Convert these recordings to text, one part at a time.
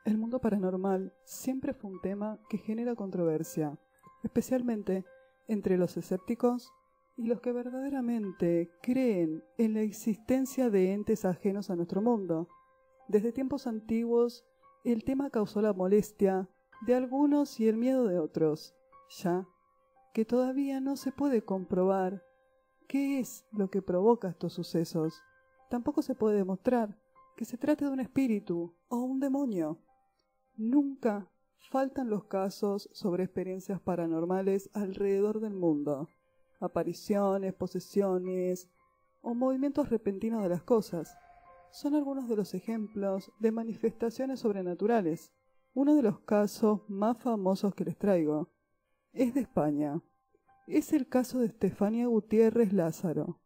El mundo paranormal siempre fue un tema que genera controversia, especialmente entre los escépticos y los que verdaderamente creen en la existencia de entes ajenos a nuestro mundo. Desde tiempos antiguos, el tema causó la molestia de algunos y el miedo de otros, ya que todavía no se puede comprobar qué es lo que provoca estos sucesos. Tampoco se puede demostrar que se trate de un espíritu o un demonio. Nunca faltan los casos sobre experiencias paranormales alrededor del mundo, apariciones, posesiones o movimientos repentinos de las cosas. Son algunos de los ejemplos de manifestaciones sobrenaturales. Uno de los casos más famosos que les traigo es de España. Es el caso de Estefanía Gutiérrez Lázaro.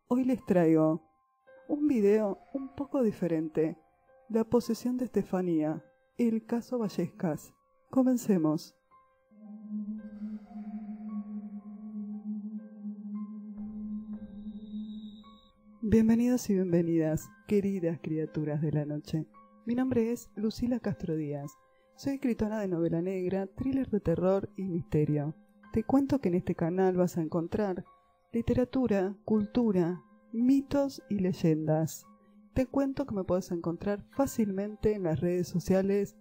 Hoy les traigo un video un poco diferente. La posesión de Estefanía, el caso Vallescas. Comencemos. Bienvenidos y bienvenidas, queridas criaturas de la noche. Mi nombre es Lucila Castro Díaz. Soy escritora de novela negra, thriller de terror y misterio. Te cuento que en este canal vas a encontrar literatura, cultura, mitos y leyendas. Te cuento que me puedes encontrar fácilmente en las redes sociales,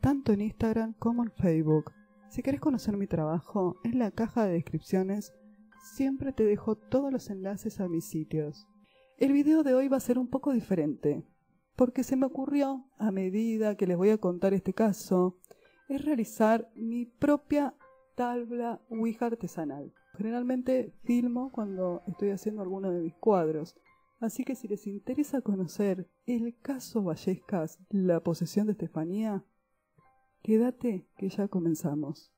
tanto en Instagram como en Facebook. Si querés conocer mi trabajo, en la caja de descripciones siempre te dejo todos los enlaces a mis sitios. El video de hoy va a ser un poco diferente, porque se me ocurrió, a medida que les voy a contar este caso, es realizar mi propia tabla Ouija artesanal. Generalmente filmo cuando estoy haciendo alguno de mis cuadros, así que si les interesa conocer el caso Vallescas, la posesión de Estefanía, quédate que ya comenzamos.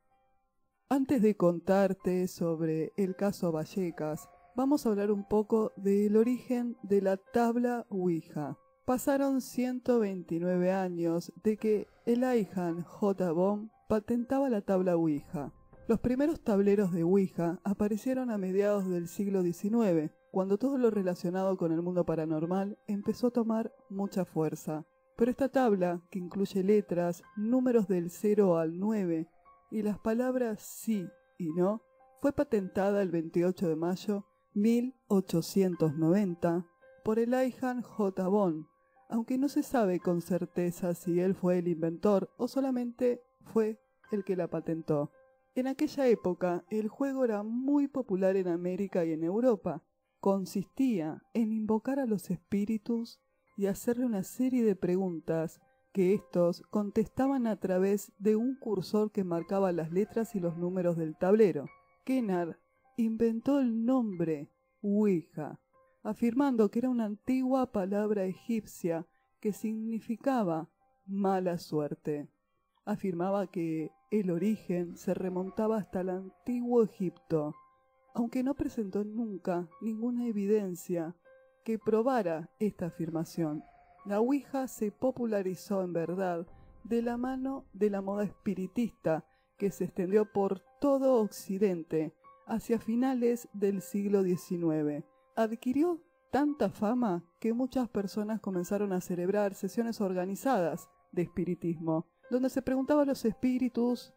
Antes de contarte sobre el caso Vallescas, vamos a hablar un poco del origen de la tabla Ouija. Pasaron 129 años de que Elihan J. Bohm patentaba la tabla Ouija. Los primeros tableros de Ouija aparecieron a mediados del siglo XIX, cuando todo lo relacionado con el mundo paranormal empezó a tomar mucha fuerza. Pero esta tabla, que incluye letras, números del 0 al 9 y las palabras sí y no, fue patentada el 28 de mayo de 1890 por Elihan J. Bohm, aunque no se sabe con certeza si él fue el inventor o solamente fue el que la patentó. En aquella época, el juego era muy popular en América y en Europa. Consistía en invocar a los espíritus y hacerle una serie de preguntas que estos contestaban a través de un cursor que marcaba las letras y los números del tablero. Kennard inventó el nombre Ouija, afirmando que era una antigua palabra egipcia que significaba mala suerte. Afirmaba que el origen se remontaba hasta el antiguo Egipto, aunque no presentó nunca ninguna evidencia que probara esta afirmación. La Ouija se popularizó en verdad de la mano de la moda espiritista que se extendió por todo Occidente hacia finales del siglo XIX. Adquirió tanta fama que muchas personas comenzaron a celebrar sesiones organizadas de espiritismo, donde se preguntaba a los espíritus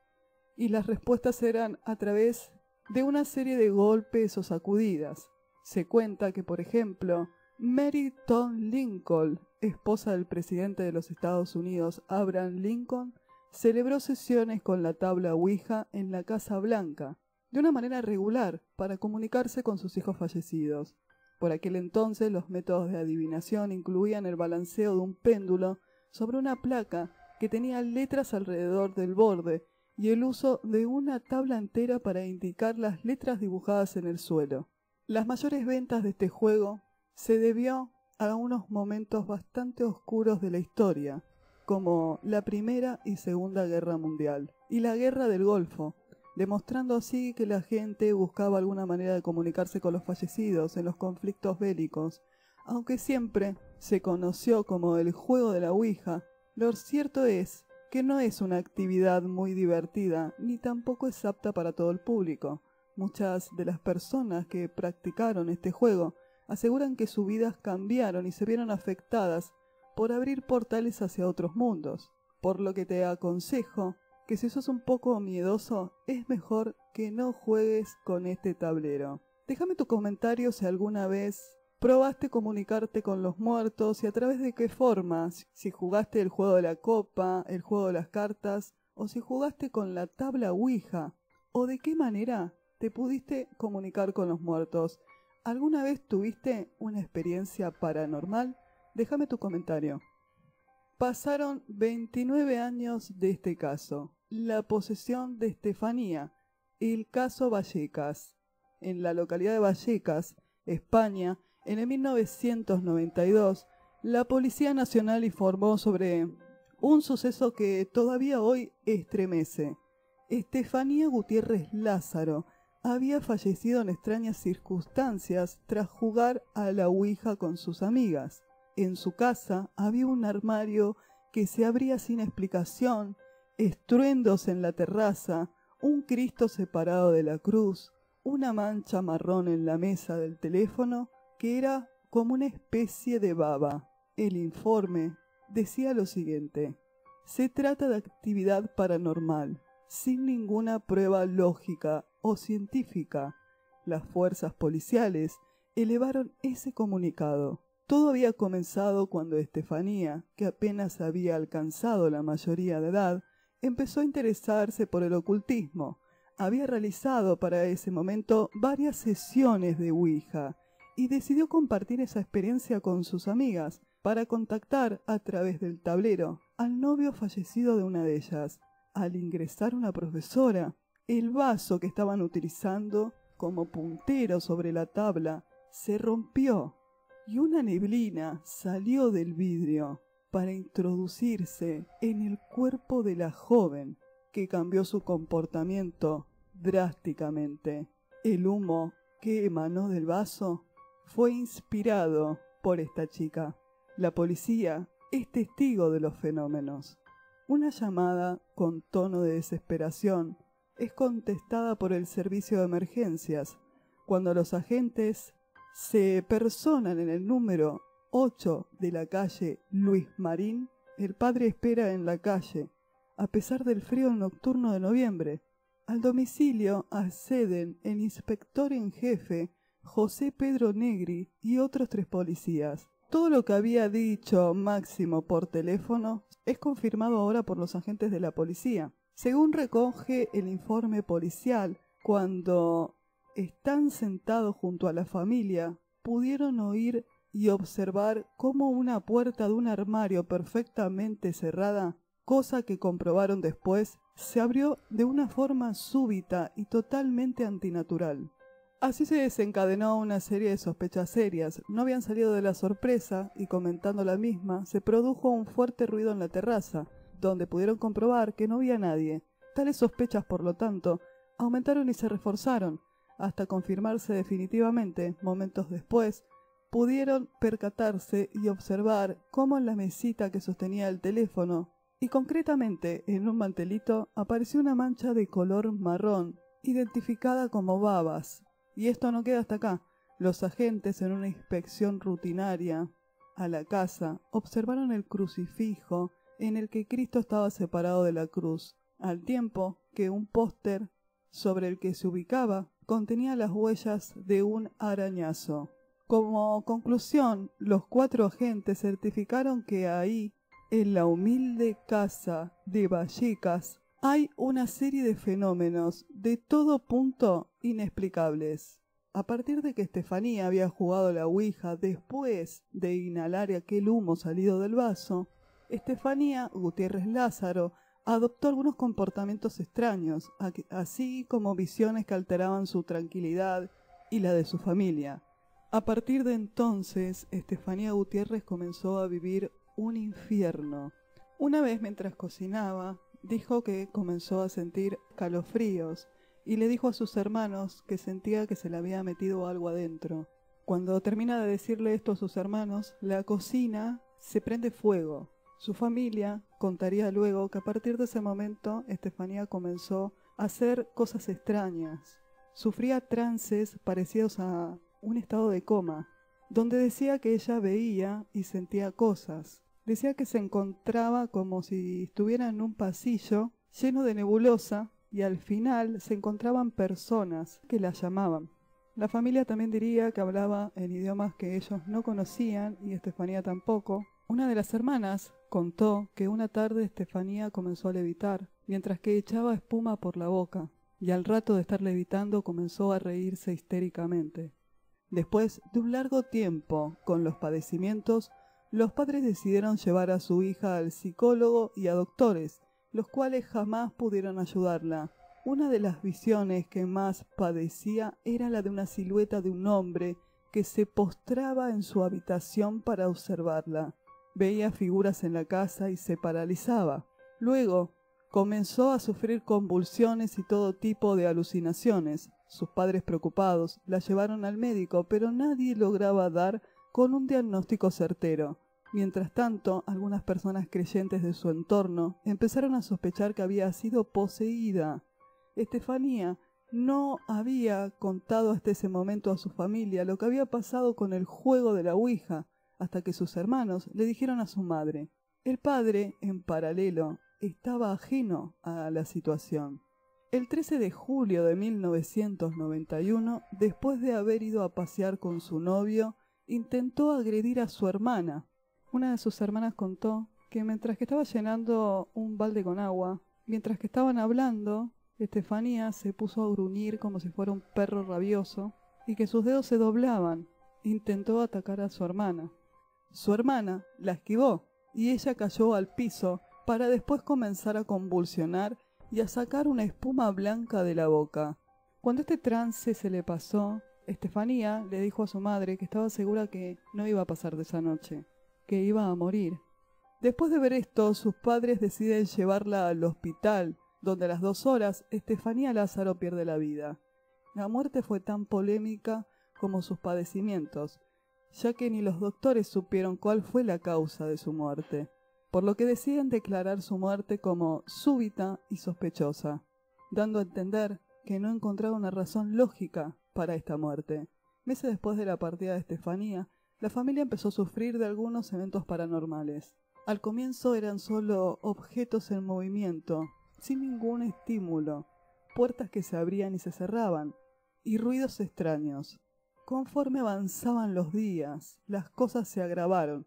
y las respuestas eran a través de una serie de golpes o sacudidas. Se cuenta que, por ejemplo, Mary Todd Lincoln, esposa del presidente de los Estados Unidos, Abraham Lincoln, celebró sesiones con la tabla Ouija en la Casa Blanca, de una manera regular, para comunicarse con sus hijos fallecidos. Por aquel entonces, los métodos de adivinación incluían el balanceo de un péndulo sobre una placa que tenía letras alrededor del borde y el uso de una tabla entera para indicar las letras dibujadas en el suelo. Las mayores ventas de este juego se debió a unos momentos bastante oscuros de la historia, como la Primera y Segunda Guerra Mundial y la Guerra del Golfo, demostrando así que la gente buscaba alguna manera de comunicarse con los fallecidos en los conflictos bélicos. Aunque siempre se conoció como el juego de la Ouija, lo cierto es que no es una actividad muy divertida, ni tampoco es apta para todo el público. Muchas de las personas que practicaron este juego aseguran que sus vidas cambiaron y se vieron afectadas por abrir portales hacia otros mundos. por lo que te aconsejo que si sos un poco miedoso, es mejor que no juegues con este tablero. Déjame tu comentario si alguna vez probaste comunicarte con los muertos y a través de qué formas, si jugaste el juego de la copa, el juego de las cartas, o si jugaste con la tabla Ouija, o de qué manera te pudiste comunicar con los muertos. ¿Alguna vez tuviste una experiencia paranormal? Déjame tu comentario. Pasaron 29 años de este caso, la posesión de Estefanía, el caso Vallecas. En la localidad de Vallecas, España, en el 1992, la Policía Nacional informó sobre un suceso que todavía hoy estremece. Estefanía Gutiérrez Lázaro había fallecido en extrañas circunstancias tras jugar a la Ouija con sus amigas. En su casa había un armario que se abría sin explicación, estruendos en la terraza, un Cristo separado de la cruz, una mancha marrón en la mesa del teléfono que era como una especie de baba. El informe decía lo siguiente: se trata de actividad paranormal, sin ninguna prueba lógica o científica. Las fuerzas policiales elevaron ese comunicado. Todo había comenzado cuando Estefanía, que apenas había alcanzado la mayoría de edad, empezó a interesarse por el ocultismo. Había realizado para ese momento varias sesiones de Ouija y decidió compartir esa experiencia con sus amigas para contactar a través del tablero al novio fallecido de una de ellas. Al ingresar una profesora, el vaso que estaban utilizando como puntero sobre la tabla se rompió y una neblina salió del vidrio para introducirse en el cuerpo de la joven, que cambió su comportamiento drásticamente. El humo que emanó del vaso fue inspirado por esta chica. La policía es testigo de los fenómenos. Una llamada con tono de desesperación es contestada por el servicio de emergencias. Cuando los agentes se personan en el número 8 de la calle Luis Marín, el padre espera en la calle, a pesar del frío nocturno de noviembre. Al domicilio acceden el inspector en jefe José Pedro Negri y otros 3 policías. Todo lo que había dicho Máximo por teléfono es confirmado ahora por los agentes de la policía. Según recoge el informe policial, cuando están sentados junto a la familia, pudieron oír y observar cómo una puerta de un armario perfectamente cerrada, cosa que comprobaron después, se abrió de una forma súbita y totalmente antinatural. Así se desencadenó una serie de sospechas serias. No habían salido de la sorpresa y, comentando la misma, se produjo un fuerte ruido en la terraza, donde pudieron comprobar que no había nadie. Tales sospechas, por lo tanto, aumentaron y se reforzaron, hasta confirmarse definitivamente. Momentos después, pudieron percatarse y observar cómo en la mesita que sostenía el teléfono, y concretamente en un mantelito, apareció una mancha de color marrón, identificada como babas. Y esto no queda hasta acá. Los agentes, en una inspección rutinaria a la casa, observaron el crucifijo en el que Cristo estaba separado de la cruz, al tiempo que un póster sobre el que se ubicaba contenía las huellas de un arañazo. Como conclusión, los 4 agentes certificaron que ahí, en la humilde casa de Vallecas, hay una serie de fenómenos de todo punto inexplicables. A partir de que Estefanía había jugado la Ouija después de inhalar aquel humo salido del vaso, Estefanía Gutiérrez Lázaro adoptó algunos comportamientos extraños, así como visiones que alteraban su tranquilidad y la de su familia. A partir de entonces, Estefanía Gutiérrez comenzó a vivir un infierno. Una vez, mientras cocinaba, dijo que comenzó a sentir calofríos y le dijo a sus hermanos que sentía que se le había metido algo adentro. Cuando termina de decirle esto a sus hermanos, la cocina se prende fuego. Su familia contaría luego que a partir de ese momento Estefanía comenzó a hacer cosas extrañas. Sufría trances parecidos a un estado de coma, donde decía que ella veía y sentía cosas. Decía que se encontraba como si estuviera en un pasillo lleno de nebulosa y al final se encontraban personas que la llamaban. La familia también diría que hablaba en idiomas que ellos no conocían y Estefanía tampoco. Una de las hermanas contó que una tarde Estefanía comenzó a levitar, mientras que echaba espuma por la boca, y al rato de estar levitando comenzó a reírse histéricamente. Después de un largo tiempo con los padecimientos, los padres decidieron llevar a su hija al psicólogo y a doctores, los cuales jamás pudieron ayudarla. Una de las visiones que más padecía era la de una silueta de un hombre que se postraba en su habitación para observarla. Veía figuras en la casa y se paralizaba. Luego comenzó a sufrir convulsiones y todo tipo de alucinaciones. Sus padres, preocupados, la llevaron al médico, pero nadie lograba dar con un diagnóstico certero. Mientras tanto, algunas personas creyentes de su entorno empezaron a sospechar que había sido poseída. Estefanía no había contado hasta ese momento a su familia lo que había pasado con el juego de la Ouija, hasta que sus hermanos le dijeron a su madre. El padre, en paralelo, estaba ajeno a la situación. El 13 de julio de 1991, después de haber ido a pasear con su novio, intentó agredir a su hermana. Una de sus hermanas contó que mientras que estaba llenando un balde con agua, mientras que estaban hablando, Estefanía se puso a gruñir como si fuera un perro rabioso y que sus dedos se doblaban. Intentó atacar a su hermana. Su hermana la esquivó y ella cayó al piso para después comenzar a convulsionar y a sacar una espuma blanca de la boca. Cuando este trance se le pasó, Estefanía le dijo a su madre que estaba segura que no iba a pasar de esa noche, que iba a morir. Después de ver esto, sus padres deciden llevarla al hospital, donde a las 2 horas Estefanía Lázaro pierde la vida. La muerte fue tan polémica como sus padecimientos, ya que ni los doctores supieron cuál fue la causa de su muerte, por lo que deciden declarar su muerte como súbita y sospechosa, dando a entender que no encontraron una razón lógica para esta muerte. Meses después de la partida de Estefanía, la familia empezó a sufrir de algunos eventos paranormales. Al comienzo eran solo objetos en movimiento, sin ningún estímulo, puertas que se abrían y se cerraban, y ruidos extraños. Conforme avanzaban los días, las cosas se agravaron,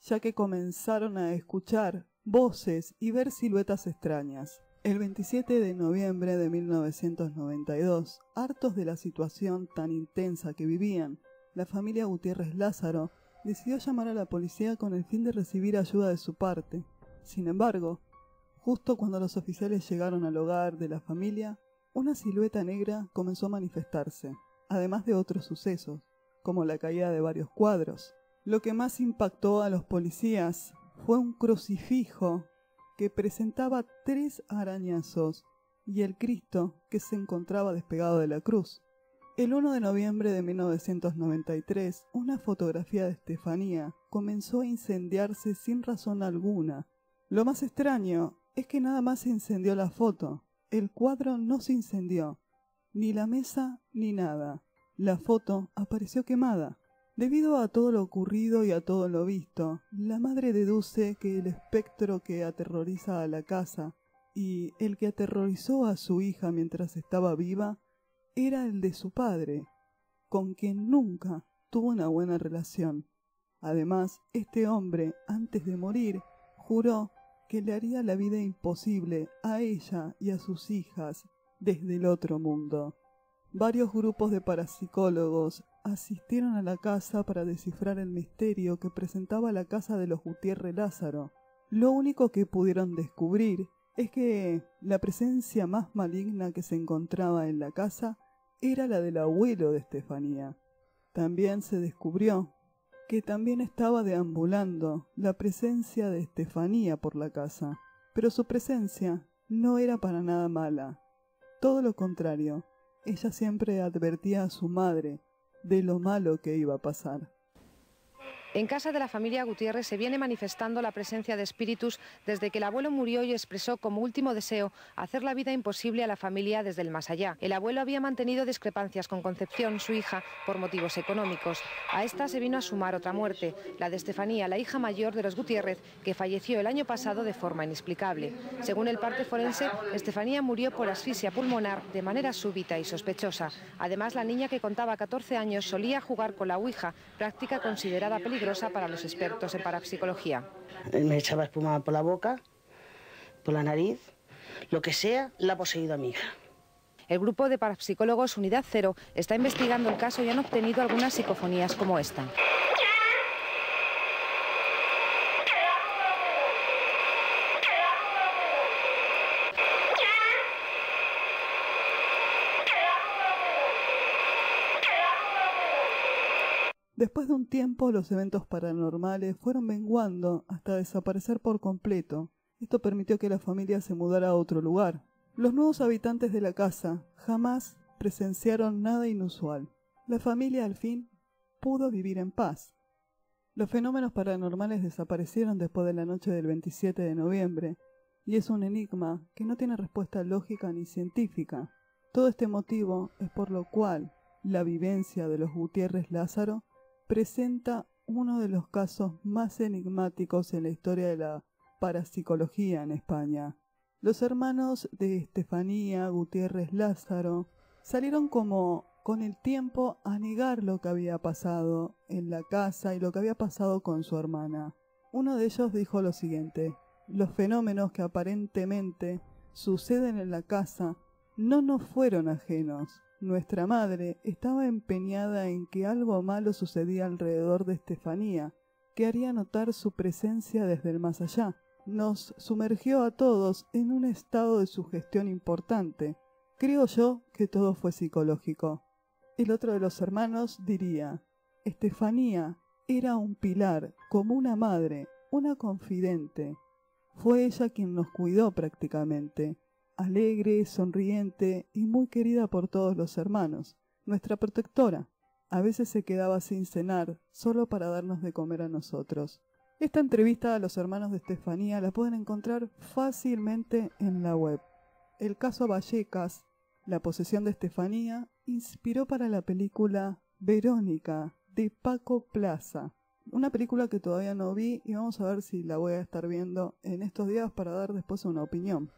ya que comenzaron a escuchar voces y ver siluetas extrañas. El 27 de noviembre de 1992, hartos de la situación tan intensa que vivían, la familia Gutiérrez Lázaro decidió llamar a la policía con el fin de recibir ayuda de su parte. Sin embargo, justo cuando los oficiales llegaron al hogar de la familia, una silueta negra comenzó a manifestarse, además de otros sucesos, como la caída de varios cuadros. Lo que más impactó a los policías fue un crucifijo que presentaba 3 arañazos y el Cristo que se encontraba despegado de la cruz. El 1 de noviembre de 1993, una fotografía de Estefanía comenzó a incendiarse sin razón alguna. Lo más extraño es que nada más se incendió la foto. El cuadro no se incendió, ni la mesa ni nada. La foto apareció quemada. Debido a todo lo ocurrido y a todo lo visto, la madre deduce que el espectro que aterroriza a la casa y el que aterrorizó a su hija mientras estaba viva era el de su padre, con quien nunca tuvo una buena relación. Además, este hombre, antes de morir, juró que le haría la vida imposible a ella y a sus hijas desde el otro mundo. Varios grupos de parapsicólogos asistieron a la casa para descifrar el misterio que presentaba la casa de los Gutiérrez Lázaro. Lo único que pudieron descubrir es que la presencia más maligna que se encontraba en la casa era la del abuelo de Estefanía. También se descubrió que también estaba deambulando la presencia de Estefanía por la casa, pero su presencia no era para nada mala. Todo lo contrario, ella siempre advertía a su madre de lo malo que iba a pasar. En casa de la familia Gutiérrez se viene manifestando la presencia de espíritus desde que el abuelo murió y expresó como último deseo hacer la vida imposible a la familia desde el más allá. El abuelo había mantenido discrepancias con Concepción, su hija, por motivos económicos. A esta se vino a sumar otra muerte, la de Estefanía, la hija mayor de los Gutiérrez, que falleció el año pasado de forma inexplicable. Según el parte forense, Estefanía murió por asfixia pulmonar de manera súbita y sospechosa. Además, la niña, que contaba 14 años, solía jugar con la ouija, práctica considerada peligrosa para los expertos en parapsicología. Me echaba espuma por la boca, por la nariz, lo que sea, la ha poseído a mi hija. El grupo de parapsicólogos Unidad Cero está investigando el caso y han obtenido algunas psicofonías como esta. Después de un tiempo, los eventos paranormales fueron menguando hasta desaparecer por completo. Esto permitió que la familia se mudara a otro lugar. Los nuevos habitantes de la casa jamás presenciaron nada inusual. La familia al fin pudo vivir en paz. Los fenómenos paranormales desaparecieron después de la noche del 27 de noviembre, y es un enigma que no tiene respuesta lógica ni científica. Todo este motivo es por lo cual la vivencia de los Gutiérrez Lázaro presenta uno de los casos más enigmáticos en la historia de la parapsicología en España. Los hermanos de Estefanía Gutiérrez Lázaro salieron como con el tiempo a negar lo que había pasado en la casa y lo que había pasado con su hermana. Uno de ellos dijo lo siguiente: los fenómenos que aparentemente suceden en la casa no nos fueron ajenos. Nuestra madre estaba empeñada en que algo malo sucedía alrededor de Estefanía, que haría notar su presencia desde el más allá. Nos sumergió a todos en un estado de sugestión importante. Creo yo que todo fue psicológico. El otro de los hermanos diría: Estefanía era un pilar, como una madre, una confidente. Fue ella quien nos cuidó prácticamente. Alegre, sonriente y muy querida por todos los hermanos. Nuestra protectora. A veces se quedaba sin cenar, solo para darnos de comer a nosotros. Esta entrevista a los hermanos de Estefanía la pueden encontrar fácilmente en la web. El caso Vallecas, la posesión de Estefanía, inspiró para la película Verónica, de Paco Plaza. Una película que todavía no vi y vamos a ver si la voy a estar viendo en estos días para dar después una opinión.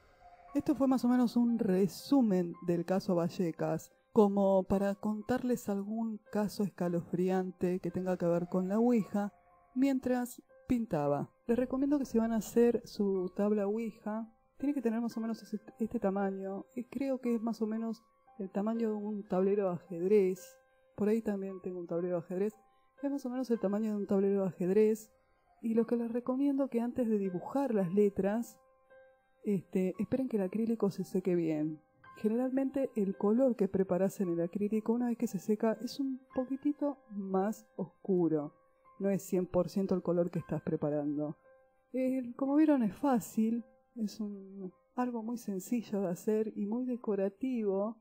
Esto fue más o menos un resumen del caso Vallecas, como para contarles algún caso escalofriante que tenga que ver con la ouija, mientras pintaba. Les recomiendo que si van a hacer su tabla ouija, tiene que tener más o menos este tamaño, y creo que es más o menos el tamaño de un tablero de ajedrez. Por ahí también tengo un tablero de ajedrez. Es más o menos el tamaño de un tablero de ajedrez, y lo que les recomiendo es que antes de dibujar las letras, esperen que el acrílico se seque bien. Generalmente el color que preparas en el acrílico, una vez que se seca, es un poquitito más oscuro. No es 100% el color que estás preparando. Como vieron, es fácil, es algo muy sencillo de hacer y muy decorativo.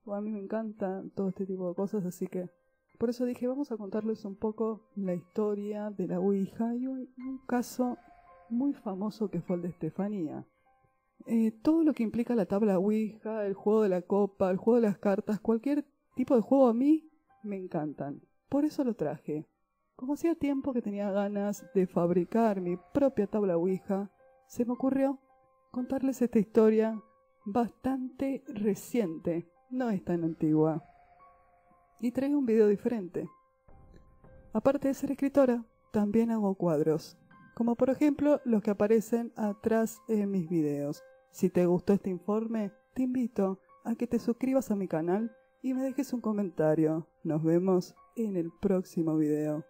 A mí me encanta todo este tipo de cosas, así que por eso dije, vamos a contarles un poco la historia de la ouija y un caso muy famoso que fue el de Estefanía. Todo lo que implica la tabla ouija, el juego de la copa, el juego de las cartas, cualquier tipo de juego a mí me encantan. Por eso lo traje. Como hacía tiempo que tenía ganas de fabricar mi propia tabla ouija, se me ocurrió contarles esta historia bastante reciente, no es tan antigua. Y traigo un video diferente. Aparte de ser escritora, también hago cuadros, como por ejemplo los que aparecen atrás en mis videos. Si te gustó este informe, te invito a que te suscribas a mi canal y me dejes un comentario. Nos vemos en el próximo video.